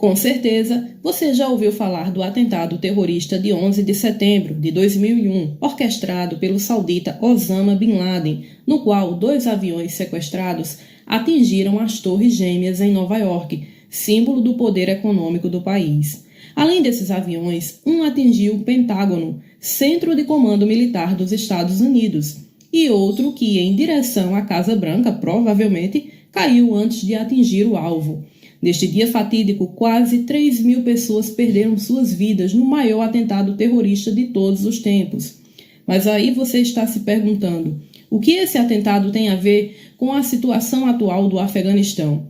Com certeza, você já ouviu falar do atentado terrorista de 11 de setembro de 2001, orquestrado pelo saudita Osama Bin Laden, no qual 2 aviões sequestrados atingiram as Torres Gêmeas em Nova York, símbolo do poder econômico do país. Além desses aviões, um atingiu o Pentágono, centro de comando militar dos Estados Unidos, e outro que, em direção à Casa Branca, provavelmente, caiu antes de atingir o alvo. Neste dia fatídico, quase 3.000 pessoas perderam suas vidas no maior atentado terrorista de todos os tempos. Mas aí você está se perguntando, o que esse atentado tem a ver com a situação atual do Afeganistão?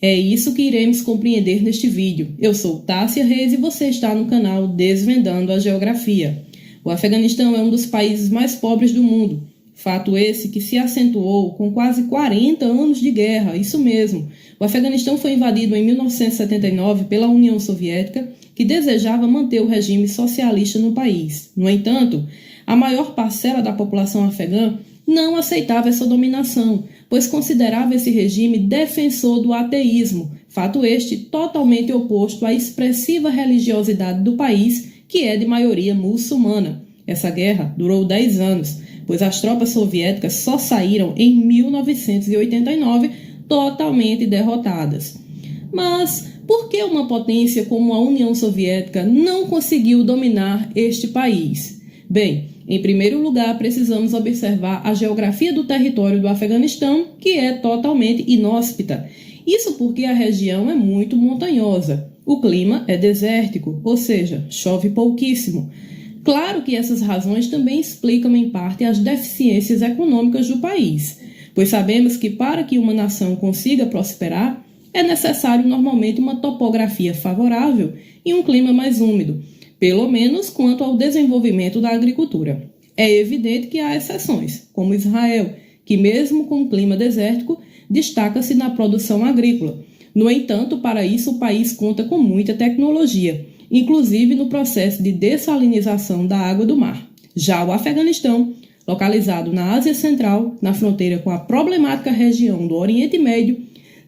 É isso que iremos compreender neste vídeo. Eu sou Tássia Reis e você está no canal Desvendando a Geografia. O Afeganistão é um dos países mais pobres do mundo. Fato esse que se acentuou com quase 40 anos de guerra, isso mesmo. O Afeganistão foi invadido em 1979 pela União Soviética, que desejava manter o regime socialista no país. No entanto, a maior parcela da população afegã não aceitava essa dominação, pois considerava esse regime defensor do ateísmo, fato este totalmente oposto à expressiva religiosidade do país, que é de maioria muçulmana. Essa guerra durou 10 anos, pois as tropas soviéticas só saíram em 1989 totalmente derrotadas. Mas por que uma potência como a União Soviética não conseguiu dominar este país? Bem, em primeiro lugar, precisamos observar a geografia do território do Afeganistão, que é totalmente inóspita. Isso porque a região é muito montanhosa. O clima é desértico, ou seja, chove pouquíssimo. Claro que essas razões também explicam em parte as deficiências econômicas do país, pois sabemos que para que uma nação consiga prosperar, é necessário normalmente uma topografia favorável e um clima mais úmido, pelo menos quanto ao desenvolvimento da agricultura. É evidente que há exceções, como Israel, que mesmo com clima desértico, destaca-se na produção agrícola. No entanto, para isso o país conta com muita tecnologia, inclusive no processo de dessalinização da água do mar. Já o Afeganistão, localizado na Ásia Central, na fronteira com a problemática região do Oriente Médio,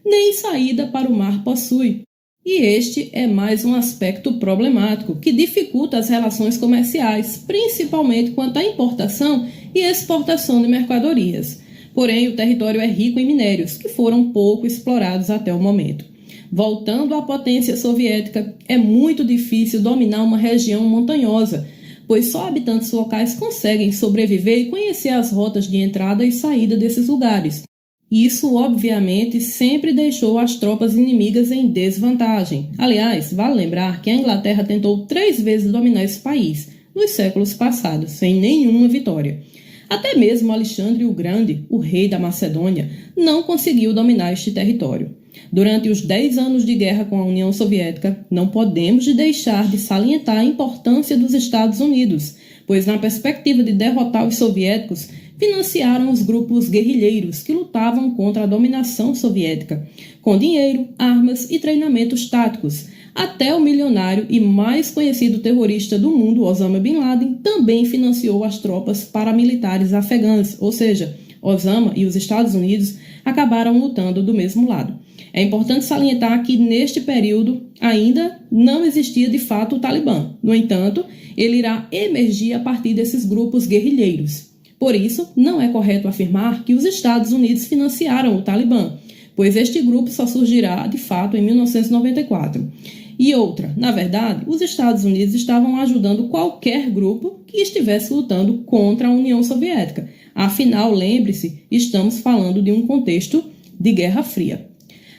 nem saída para o mar possui. E este é mais um aspecto problemático que dificulta as relações comerciais, principalmente quanto à importação e exportação de mercadorias. Porém, o território é rico em minérios, que foram pouco explorados até o momento. Voltando à potência soviética, é muito difícil dominar uma região montanhosa, pois só habitantes locais conseguem sobreviver e conhecer as rotas de entrada e saída desses lugares. Isso, obviamente, sempre deixou as tropas inimigas em desvantagem. Aliás, vale lembrar que a Inglaterra tentou 3 vezes dominar esse país, nos séculos passados, sem nenhuma vitória. Até mesmo Alexandre o Grande, o rei da Macedônia, não conseguiu dominar este território. Durante os 10 anos de guerra com a União Soviética, não podemos deixar de salientar a importância dos Estados Unidos, pois na perspectiva de derrotar os soviéticos, financiaram os grupos guerrilheiros que lutavam contra a dominação soviética, com dinheiro, armas e treinamentos táticos. Até o milionário e mais conhecido terrorista do mundo, Osama Bin Laden, também financiou as tropas paramilitares afegãs, ou seja, Osama e os Estados Unidos acabaram lutando do mesmo lado. É importante salientar que neste período ainda não existia de fato o Talibã. No entanto, ele irá emergir a partir desses grupos guerrilheiros. Por isso, não é correto afirmar que os Estados Unidos financiaram o Talibã, pois este grupo só surgirá de fato em 1994. E outra, na verdade, os Estados Unidos estavam ajudando qualquer grupo que estivesse lutando contra a União Soviética. Afinal, lembre-se, estamos falando de um contexto de Guerra Fria.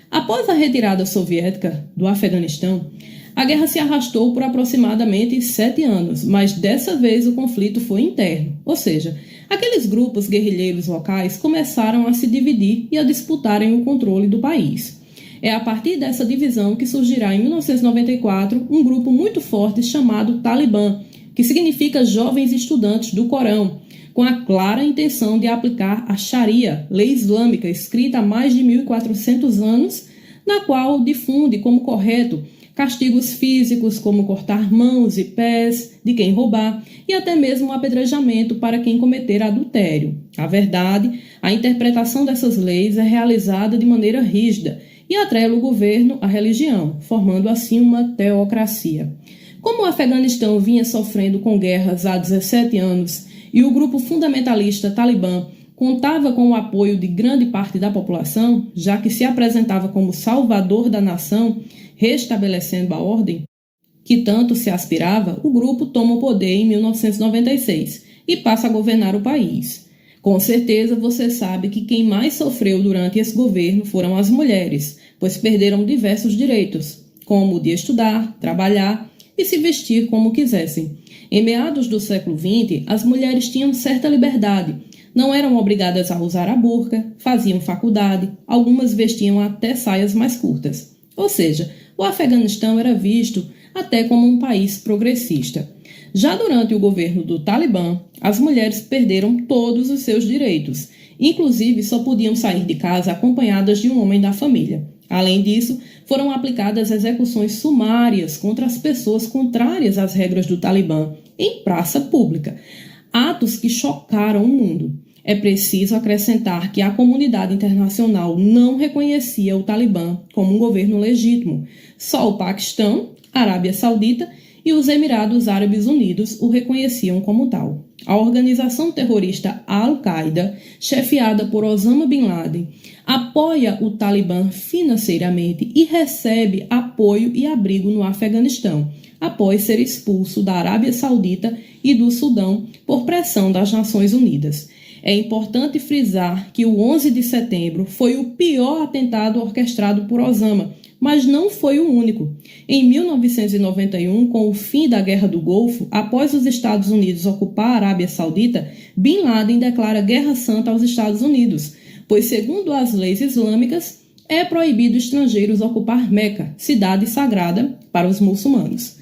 Após a retirada soviética do Afeganistão, a guerra se arrastou por aproximadamente 7 anos, mas dessa vez o conflito foi interno, ou seja, aqueles grupos guerrilheiros locais começaram a se dividir e a disputarem o controle do país. É a partir dessa divisão que surgirá em 1994 um grupo muito forte chamado Talibã, que significa Jovens Estudantes do Corão, com a clara intenção de aplicar a Sharia, lei islâmica escrita há mais de 1.400 anos, na qual difunde como correto castigos físicos como cortar mãos e pés de quem roubar e até mesmo apedrejamento para quem cometer adultério. A verdade, a interpretação dessas leis é realizada de maneira rígida e atrela o governo à religião, formando assim uma teocracia. Como o Afeganistão vinha sofrendo com guerras há 17 anos e o grupo fundamentalista Talibã contava com o apoio de grande parte da população, já que se apresentava como salvador da nação, restabelecendo a ordem que tanto se aspirava, o grupo toma o poder em 1996 e passa a governar o país. Com certeza você sabe que quem mais sofreu durante esse governo foram as mulheres, pois perderam diversos direitos, como o de estudar, trabalhar e se vestir como quisessem. Em meados do século XX, as mulheres tinham certa liberdade, não eram obrigadas a usar a burca, faziam faculdade, algumas vestiam até saias mais curtas. Ou seja, o Afeganistão era visto até como um país progressista. Já durante o governo do Talibã, as mulheres perderam todos os seus direitos, inclusive só podiam sair de casa acompanhadas de um homem da família. Além disso, foram aplicadas execuções sumárias contra as pessoas contrárias às regras do Talibã em praça pública, atos que chocaram o mundo. É preciso acrescentar que a comunidade internacional não reconhecia o Talibã como um governo legítimo. Só o Paquistão, a Arábia Saudita e os Emirados Árabes Unidos o reconheciam como tal. A organização terrorista Al-Qaeda, chefiada por Osama Bin Laden, apoia o Talibã financeiramente e recebe apoio e abrigo no Afeganistão, após ser expulso da Arábia Saudita e do Sudão por pressão das Nações Unidas. É importante frisar que o 11 de setembro foi o pior atentado orquestrado por Osama, mas não foi o único. Em 1991, com o fim da Guerra do Golfo, após os Estados Unidos ocupar a Arábia Saudita, Bin Laden declara guerra santa aos Estados Unidos, pois, segundo as leis islâmicas, é proibido estrangeiros ocupar Meca, cidade sagrada para os muçulmanos.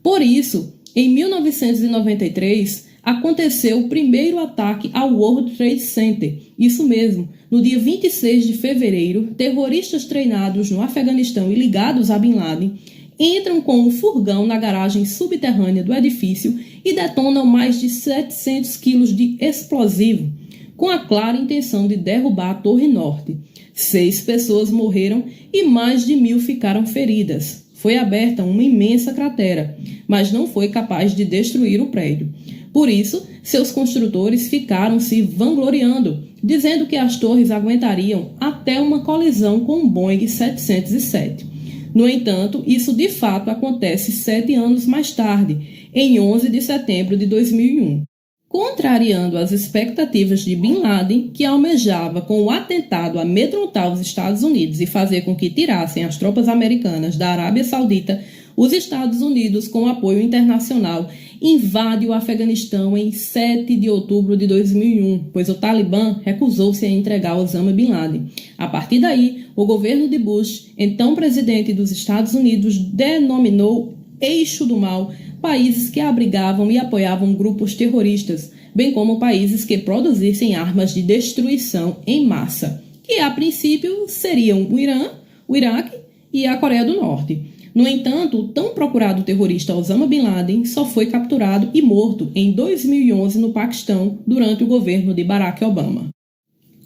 Por isso, em 1993, aconteceu o primeiro ataque ao World Trade Center. Isso mesmo, no dia 26 de fevereiro, terroristas treinados no Afeganistão e ligados a Bin Laden entram com um furgão na garagem subterrânea do edifício e detonam mais de 700 quilos de explosivo, com a clara intenção de derrubar a Torre Norte. 6 pessoas morreram e mais de 1.000 ficaram feridas. Foi aberta uma imensa cratera, mas não foi capaz de destruir o prédio. Por isso, seus construtores ficaram se vangloriando, dizendo que as torres aguentariam até uma colisão com um Boeing 707. No entanto, isso de fato acontece 7 anos mais tarde, em 11 de setembro de 2001. Contrariando as expectativas de Bin Laden, que almejava com o atentado amedrontar os Estados Unidos e fazer com que tirassem as tropas americanas da Arábia Saudita, os Estados Unidos, com apoio internacional, invade o Afeganistão em 7 de outubro de 2001, pois o Talibã recusou-se a entregar Osama Bin Laden. A partir daí, o governo de Bush, então presidente dos Estados Unidos, denominou Eixo do Mal países que abrigavam e apoiavam grupos terroristas, bem como países que produzissem armas de destruição em massa, que a princípio seriam o Irã, o Iraque e a Coreia do Norte. No entanto, o tão procurado terrorista Osama Bin Laden só foi capturado e morto em 2011 no Paquistão durante o governo de Barack Obama.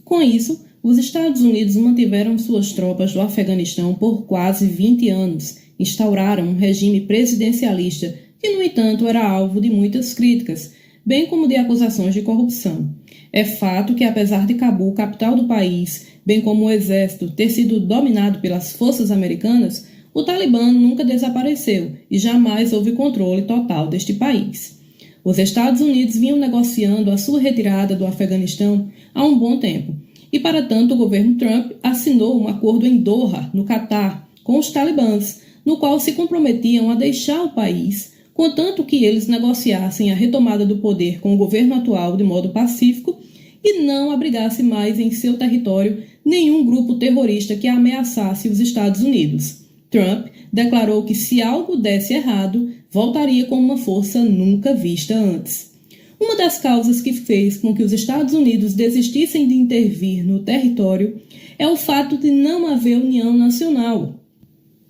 Com isso, os Estados Unidos mantiveram suas tropas do Afeganistão por quase 20 anos, instauraram um regime presidencialista que, no entanto, era alvo de muitas críticas, bem como de acusações de corrupção. É fato que, apesar de Cabul, capital do país, bem como o exército, ter sido dominado pelas forças americanas, o Talibã nunca desapareceu e jamais houve controle total deste país. Os Estados Unidos vinham negociando a sua retirada do Afeganistão há um bom tempo, e para tanto o governo Trump assinou um acordo em Doha, no Catar, com os talibãs, no qual se comprometiam a deixar o país, contanto que eles negociassem a retomada do poder com o governo atual de modo pacífico e não abrigasse mais em seu território nenhum grupo terrorista que ameaçasse os Estados Unidos. Trump declarou que se algo desse errado, voltaria com uma força nunca vista antes. Uma das causas que fez com que os Estados Unidos desistissem de intervir no território é o fato de não haver união nacional.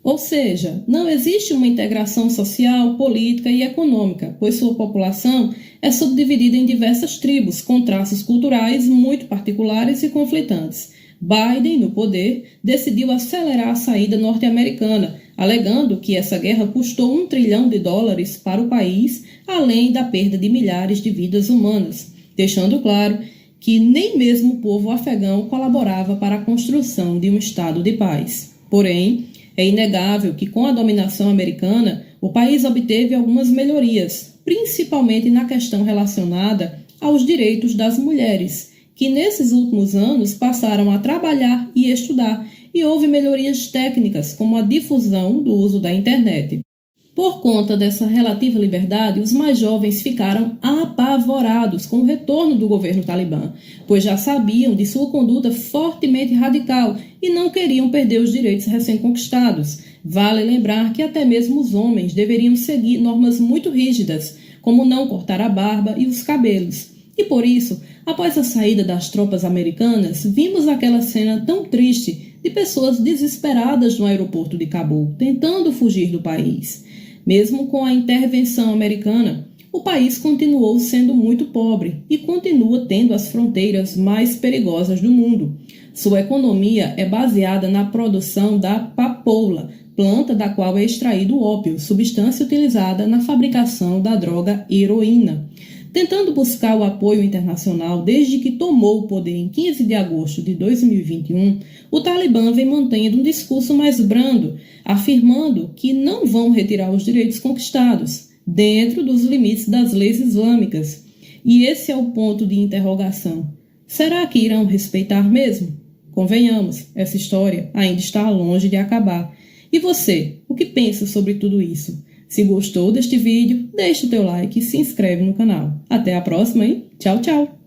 Ou seja, não existe uma integração social, política e econômica, pois sua população é subdividida em diversas tribos, com traços culturais muito particulares e conflitantes. Biden, no poder, decidiu acelerar a saída norte-americana, alegando que essa guerra custou US$ 1 trilhão para o país, além da perda de milhares de vidas humanas, deixando claro que nem mesmo o povo afegão colaborava para a construção de um estado de paz. Porém, é inegável que com a dominação americana, o país obteve algumas melhorias, principalmente na questão relacionada aos direitos das mulheres, que nesses últimos anos passaram a trabalhar e estudar, e houve melhorias técnicas, como a difusão do uso da internet. Por conta dessa relativa liberdade, os mais jovens ficaram apavorados com o retorno do governo talibã, pois já sabiam de sua conduta fortemente radical e não queriam perder os direitos recém-conquistados. Vale lembrar que até mesmo os homens deveriam seguir normas muito rígidas, como não cortar a barba e os cabelos. E por isso, após a saída das tropas americanas, vimos aquela cena tão triste de pessoas desesperadas no aeroporto de Cabul, tentando fugir do país. Mesmo com a intervenção americana, o país continuou sendo muito pobre e continua tendo as fronteiras mais perigosas do mundo. Sua economia é baseada na produção da papoula, planta da qual é extraído o ópio, substância utilizada na fabricação da droga heroína. Tentando buscar o apoio internacional desde que tomou o poder em 15 de agosto de 2021, o Talibã vem mantendo um discurso mais brando, afirmando que não vão retirar os direitos conquistados, dentro dos limites das leis islâmicas. E esse é o ponto de interrogação. Será que irão respeitar mesmo? Convenhamos, essa história ainda está longe de acabar. E você, o que pensa sobre tudo isso? Se gostou deste vídeo, deixa o teu like e se inscreve no canal. Até a próxima, hein? Tchau, tchau!